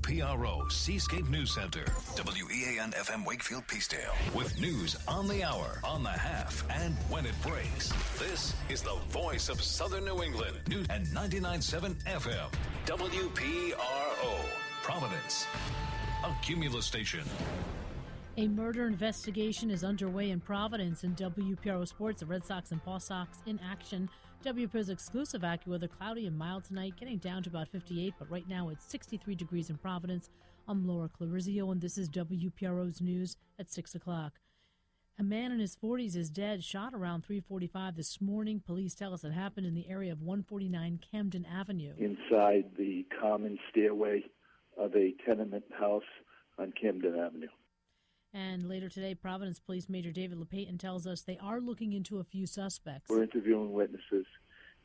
WPRO Seascape News Center. WEAN-FM Wakefield Peacedale. With news on the hour, on the half, and when it breaks. This is the voice of Southern New England. News and 99.7 FM. WPRO. Providence. A Cumulus station. A murder investigation is underway in Providence. In WPRO Sports, the Red Sox and Paw Sox in action. WPRO's exclusive AccuWeather, cloudy and mild tonight, getting down to about 58, but right now it's 63 degrees in Providence. I'm Laura Clarizio, and this is WPRO's News at 6 o'clock. A man in his 40s is dead, shot around 3:45 this morning. Police tell us it happened in the area of 149 Camden Avenue. Inside the common stairway of a tenement house on Camden Avenue. And later today, Providence Police Major David LePayton tells us they are looking into a few suspects. We're interviewing witnesses,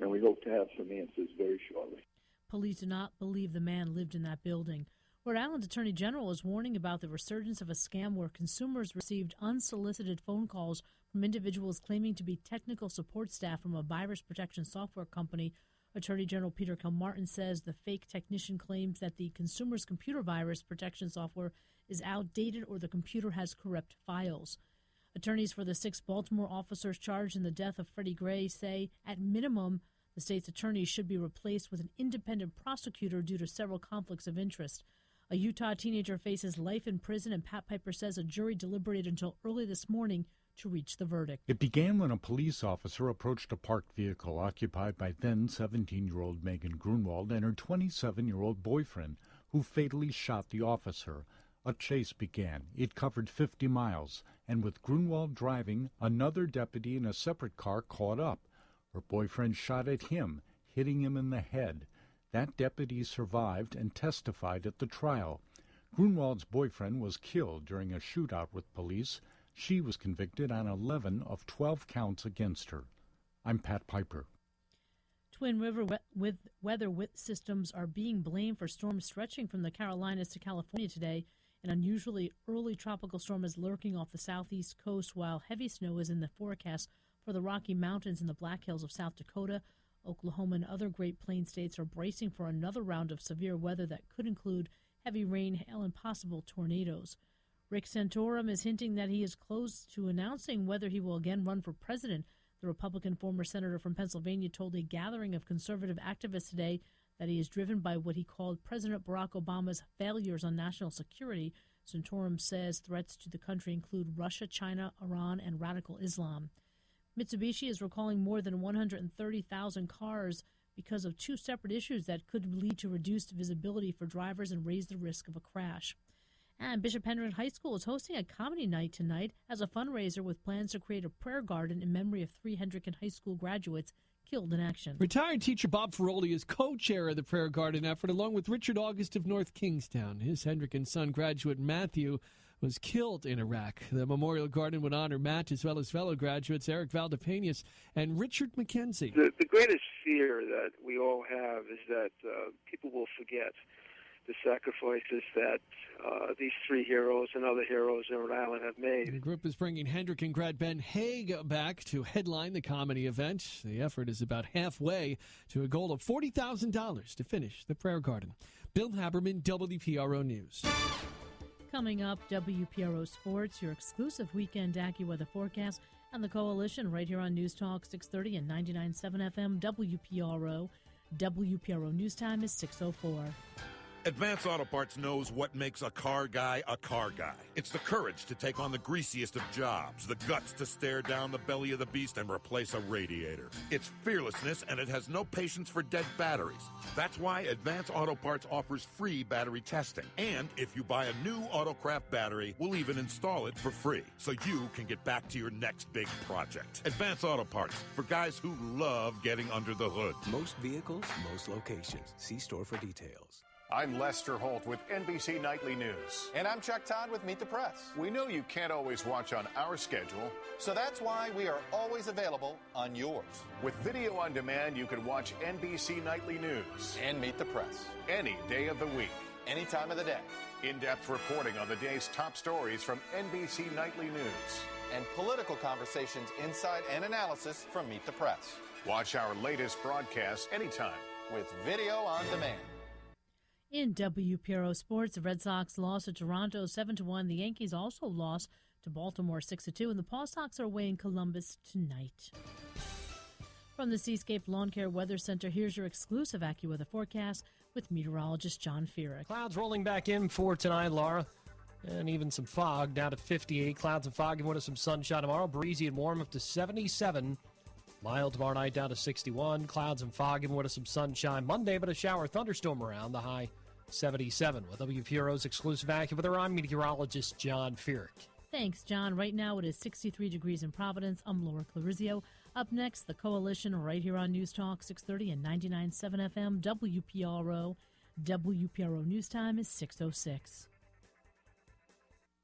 and we hope to have some answers very shortly. Police do not believe the man lived in that building. Rhode Island Attorney General is warning about the resurgence of a scam where consumers received unsolicited phone calls from individuals claiming to be technical support staff from a virus protection software company. Attorney General Peter Kilmartin says the fake technician claims that the consumer's computer virus protection software is outdated or the computer has corrupt files. Attorneys for the 6 Baltimore officers charged in the death of Freddie Gray say, at minimum, the state's attorneys should be replaced with an independent prosecutor due to several conflicts of interest. A Utah teenager faces life in prison, and Pat Piper says a jury deliberated until early this morning to reach the verdict. It began when a police officer approached a parked vehicle occupied by then 17-year-old Megan Grunwald and her 27-year-old boyfriend, who fatally shot the officer. A chase began. It covered 50 miles, and with Grunwald driving, another deputy in a separate car caught up. Her boyfriend shot at him, hitting him in the head. That deputy survived and testified at the trial. Grunwald's boyfriend was killed during a shootout with police. She was convicted on 11 of 12 counts against her. I'm Pat Piper. Twin River weather systems are being blamed for storms stretching from the Carolinas to California today. An unusually early tropical storm is lurking off the southeast coast, while heavy snow is in the forecast for the Rocky Mountains and the Black Hills of South Dakota. Oklahoma and other Great Plains states are bracing for another round of severe weather that could include heavy rain, hail, and possible tornadoes. Rick Santorum is hinting that he is close to announcing whether he will again run for president. The Republican former senator from Pennsylvania told a gathering of conservative activists today that he is driven by what he called President Barack Obama's failures on national security. Santorum says threats to the country include Russia, China, Iran, and radical Islam. Mitsubishi is recalling more than 130,000 cars because of 2 separate issues that could lead to reduced visibility for drivers and raise the risk of a crash. And Bishop Hendrick High School is hosting a comedy night tonight as a fundraiser with plans to create a prayer garden in memory of 3 Hendrick High School graduates killed in action. Retired teacher Bob Ferroli is co-chair of the Prayer Garden effort, along with Richard August of North Kingstown. His Hendrick and son graduate Matthew was killed in Iraq. The Memorial Garden would honor Matt as well as fellow graduates Eric Valdepenas and Richard McKenzie. The greatest fear that we all have is that people will forget the sacrifices that these 3 heroes and other heroes in Rhode Island have made. The group is bringing Hendrick and grad Ben Haig back to headline the comedy event. The effort is about halfway to a goal of $40,000 to finish the Prayer Garden. Bill Haberman, WPRO News. Coming up, WPRO Sports, your exclusive weekend AccuWeather forecast, and the Coalition right here on News Talk 630 and 99.7 FM WPRO. WPRO News Time is 6:04. Advance Auto Parts knows what makes a car guy a car guy. It's the courage to take on the greasiest of jobs, the guts to stare down the belly of the beast and replace a radiator. It's fearlessness, and it has no patience for dead batteries. That's why Advance Auto Parts offers free battery testing. And if you buy a new Autocraft battery, we'll even install it for free, so you can get back to your next big project. Advance Auto Parts, for guys who love getting under the hood. Most vehicles, most locations. See store for details. I'm Lester Holt with NBC Nightly News. And I'm Chuck Todd with Meet the Press. We know you can't always watch on our schedule, so that's why we are always available on yours. With video on demand, you can watch NBC Nightly News and Meet the Press any day of the week, any time of the day. In-depth reporting on the day's top stories from NBC Nightly News. And political conversations, insight, and analysis from Meet the Press. Watch our latest broadcasts anytime with video on demand. In WPRO sports, the Red Sox lost to Toronto 7-1. The Yankees also lost to Baltimore 6-2, and the Paw Sox are away in Columbus tonight. From the Seascape Lawn Care Weather Center, here's your exclusive AccuWeather forecast with meteorologist John Feerick. Clouds rolling back in for tonight, Laura, and even some fog down to 58. Clouds and fog and with some sunshine tomorrow. Breezy and warm up to 77. Mild tomorrow night down to 61. Clouds and fog and with some sunshine Monday, but a shower thunderstorm around. The high 77. With WPRO's exclusive AccuWeather, I'm meteorologist John Feerick. Thanks, John. Right now it is 63 degrees in Providence. I'm Laura Clarizio. Up next, the Coalition right here on News Talk 630 and 99.7 FM WPRO. WPRO News Time is 6:06.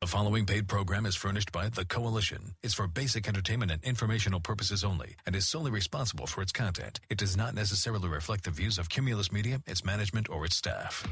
The following paid program is furnished by The Coalition. It's for basic entertainment and informational purposes only and is solely responsible for its content. It does not necessarily reflect the views of Cumulus Media, its management, or its staff.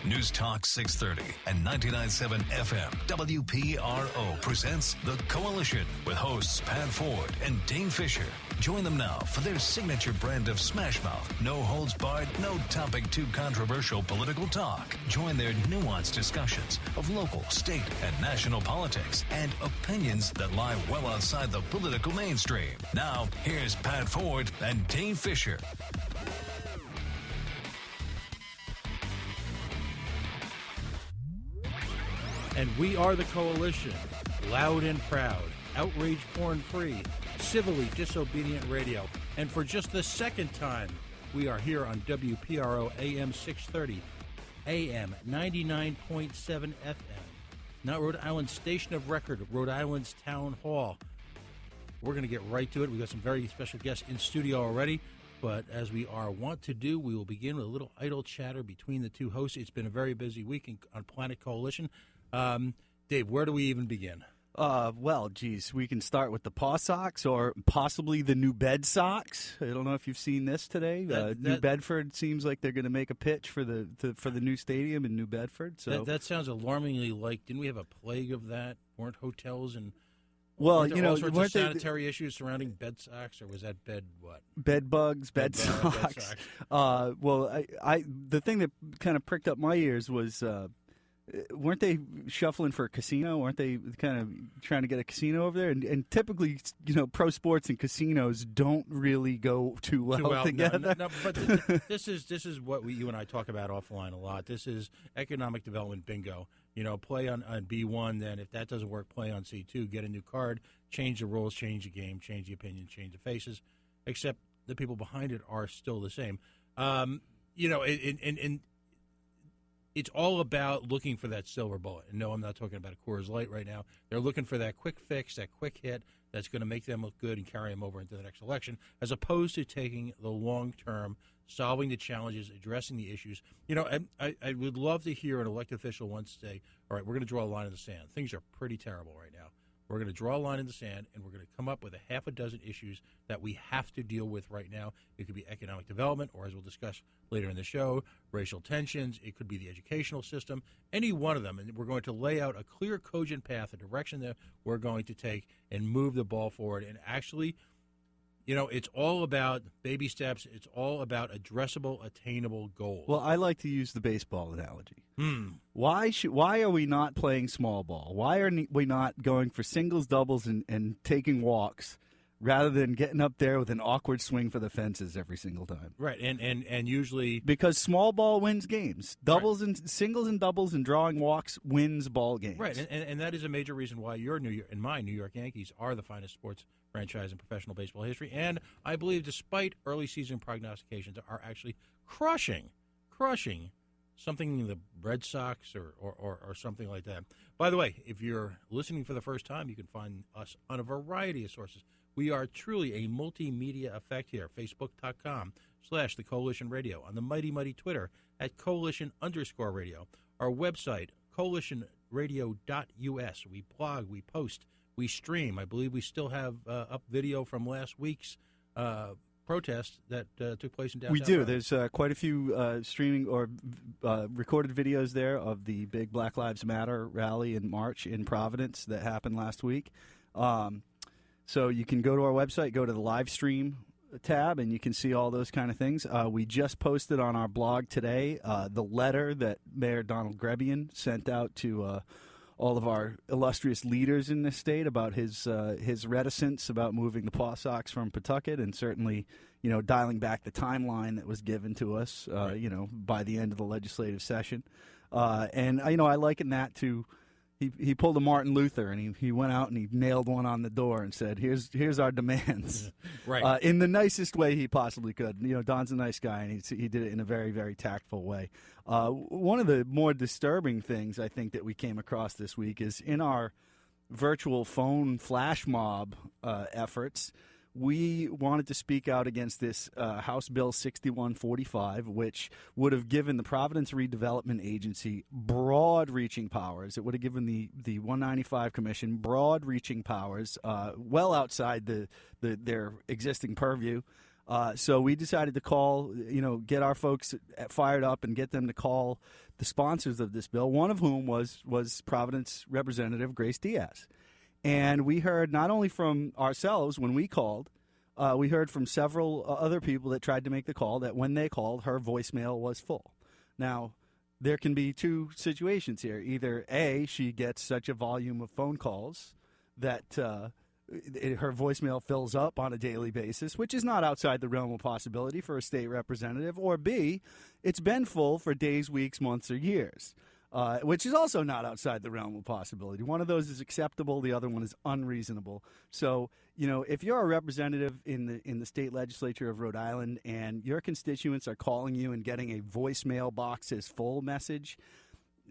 News Talk 630 and 99.7 FM WPRO presents The Coalition with hosts Pat Ford and Dane Fisher. Join them now for their signature brand of smash mouth, no holds barred, no topic too controversial political talk. Join their nuanced discussions of local, state, and national politics and opinions that lie well outside the political mainstream. Now, here's Pat Ford and Dane Fisher. And we are the Coalition, loud and proud, outrage porn-free, civilly disobedient radio. And for just the second time, we are here on WPRO AM 630, AM 99.7 FM. Not Rhode Island's station of record, Rhode Island's town hall. We're going to get right to it. We've got some very special guests in studio already. But as we are wont to do, we will begin with a little idle chatter between the two hosts. It's been a very busy week on Planet Coalition. Dave, where do we even begin? Well, geez, we can start with the Paw Sox or possibly the New Bed Sox. I don't know if you've seen this today. New Bedford seems like they're going to make a pitch for the new stadium in New Bedford. So that sounds alarmingly like, didn't we have a plague of that? Weren't hotels and well, weren't there all sorts of sanitary issues surrounding bed socks, or was that bed what? Bed bugs, bed socks. Well, I the thing that kind of pricked up my ears was. Weren't they shuffling for a casino? Weren't they kind of trying to get a casino over there? And typically, pro sports and casinos don't really go too well together. No, but this is what you and I talk about offline a lot. This is economic development bingo. Play on B1, then if that doesn't work, play on C2, get a new card, change the rules, change the game, change the opinion, change the faces, except the people behind it are still the same. It's all about looking for that silver bullet. And no, I'm not talking about a Coors Light right now. They're looking for that quick fix, that quick hit that's going to make them look good and carry them over into the next election, as opposed to taking the long term, solving the challenges, addressing the issues. I would love to hear an elected official once say, all right, we're going to draw a line in the sand. Things are pretty terrible right now. We're going to draw a line in the sand, and we're going to come up with a half a dozen issues that we have to deal with right now. It could be economic development, or as we'll discuss later in the show, racial tensions. It could be the educational system, any one of them. And we're going to lay out a clear, cogent path, a direction that we're going to take and move the ball forward. And actually, it's all about baby steps. It's all about addressable, attainable goals. Well, I like to use the baseball analogy. Why are we not playing small ball? Why are we not going for singles, doubles, and taking walks rather than getting up there with an awkward swing for the fences every single time? Right, and usually because small ball wins games. Doubles and singles and doubles and drawing walks wins ball games. Right, and that is a major reason why your New York and my New York Yankees are the finest sports franchise in professional baseball history, and I believe, despite early season prognostications, are actually crushing something the Red Sox or something like that. By the way, if you're listening for the first time, you can find us on a variety of sources. We are truly a multimedia effect here. Facebook.com/The Coalition Radio. On the mighty Twitter at Coalition_radio. Our website, coalitionradio.us. We blog, we post, we stream. I believe we still have up video from last week's protest that took place in downtown. We do. There's quite a few streaming or recorded videos there of the big Black Lives Matter rally and march in Providence that happened last week. So you can go to our website, go to the live stream tab, and you can see all those kind of things. We just posted on our blog today the letter that Mayor Donald Grebian sent out to all of our illustrious leaders in this state about his reticence about moving the Paw Sox from Pawtucket, and certainly, dialing back the timeline that was given to us, by the end of the legislative session. And I liken that to he pulled a Martin Luther, and he went out and he nailed one on the door and said, "Here's our demands," right? In the nicest way he possibly could. Don's a nice guy, and he did it in a very, very tactful way. One of the more disturbing things I think that we came across this week is in our virtual phone flash mob efforts. We wanted to speak out against this House Bill 6145, which would have given the Providence Redevelopment Agency broad-reaching powers. It would have given the 195 Commission broad-reaching powers, well outside their existing purview. So we decided to call, get our folks fired up and get them to call the sponsors of this bill, one of whom was Providence Representative Grace Diaz. And we heard not only from ourselves when we called, we heard from several other people that tried to make the call that when they called, her voicemail was full. Now, there can be two situations here. Either A, she gets such a volume of phone calls that her voicemail fills up on a daily basis, which is not outside the realm of possibility for a state representative, or B, it's been full for days, weeks, months, or years. Which is also not outside the realm of possibility. One of those is acceptable. The other one is unreasonable. So, if you're a representative in the state legislature of Rhode Island and your constituents are calling you and getting a voicemail box as full message,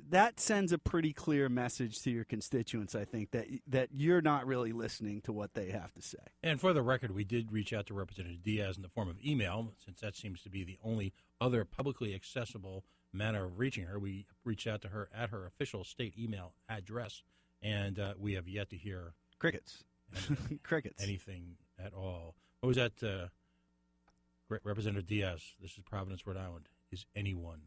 that sends a pretty clear message to your constituents, I think, that you're not really listening to what they have to say. And for the record, we did reach out to Representative Diaz in the form of email, since that seems to be the only other publicly accessible manner of reaching her. We reached out to her at her official state email address, and we have yet to hear crickets. Anything at all. What was that? Representative Diaz, this is Providence, Rhode Island. Is anyone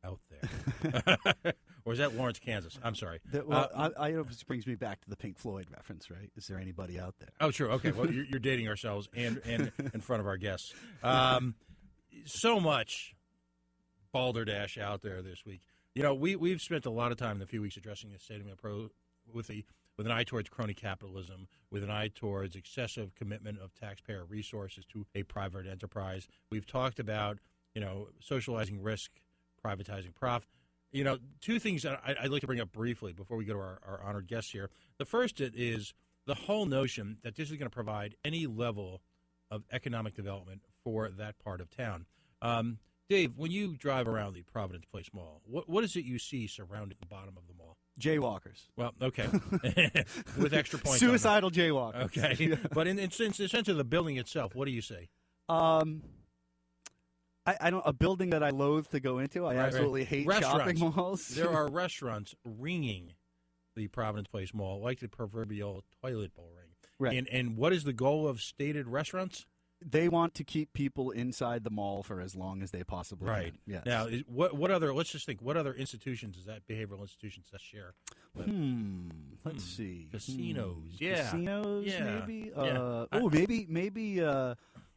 out there? Or is that Lawrence, Kansas? I'm sorry. This brings me back to the Pink Floyd reference, right? Is there anybody out there? Oh, sure. Okay. Well, you're dating ourselves and in front of our guests. So much balderdash out there this week. We've spent a lot of time in a few weeks addressing the state of Pro with an eye towards crony capitalism, with an eye towards excessive commitment of taxpayer resources to a private enterprise. We've talked about, socializing risk, privatizing profit. Two things that I'd like to bring up briefly before we go to our honored guests here. The first is the whole notion that this is going to provide any level of economic development for that part of town. Dave, when you drive around the Providence Place Mall, what is it you see surrounding the bottom of the mall? Jaywalkers. Well, okay. With extra points. Suicidal jaywalkers. Okay. But in the sense of the building itself, what do you see? I don't. A building that I loathe to go into. I absolutely hate shopping malls. There are restaurants ringing the Providence Place Mall like the proverbial toilet bowl ring. Right. And what is the goal of stated restaurants? They want to keep people inside the mall for as long as they possibly can. Yes. Now, what other? Let's just think. What other institutions does that behavioral institutions that share? Let's see. Casinos. Yeah. Casinos. Yeah. Maybe. Yeah. Maybe.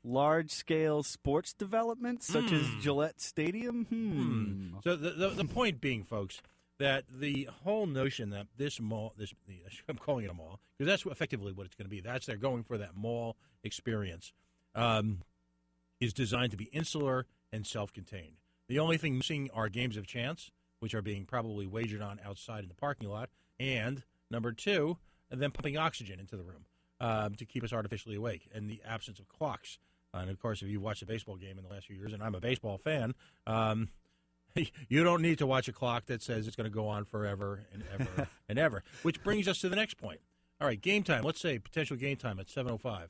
Large-scale sports development, such as Gillette Stadium. So the point being, folks, that the whole notion that this mall, I'm calling it a mall, because that's effectively what it's going to be. They're going for that mall experience, is designed to be insular and self-contained. The only thing missing are games of chance, which are being probably wagered on outside in the parking lot, and number two, them pumping oxygen into the room to keep us artificially awake, and the absence of clocks. And, of course, if you watched a baseball game in the last few years, and I'm a baseball fan, you don't need to watch a clock that says it's going to go on forever and ever and ever, which brings us to the next point. All right, game time. Let's say potential game time at 7:05.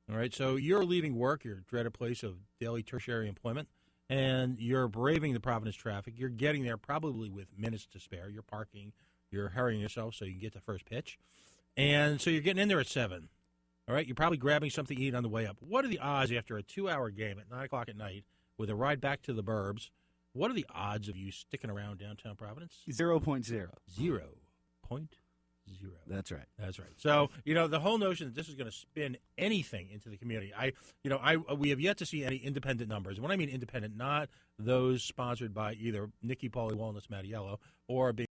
All right, so you're leaving work, your dreaded place of daily tertiary employment, and you're braving the Providence traffic. You're getting there probably with minutes to spare. You're parking. You're hurrying yourself so you can get the first pitch. And so you're getting in there at 7. All right, you're probably grabbing something to eat on the way up. What are the odds after a 2-hour game at 9 o'clock at night with a ride back to the burbs? What are the odds of you sticking around downtown Providence? 0.0. 0.0. Zero. That's right. That's right. So, the whole notion that this is going to spin anything into the community, we have yet to see any independent numbers. When I mean independent, not those sponsored by either Nikki Pauly Walnuts Mattiello or being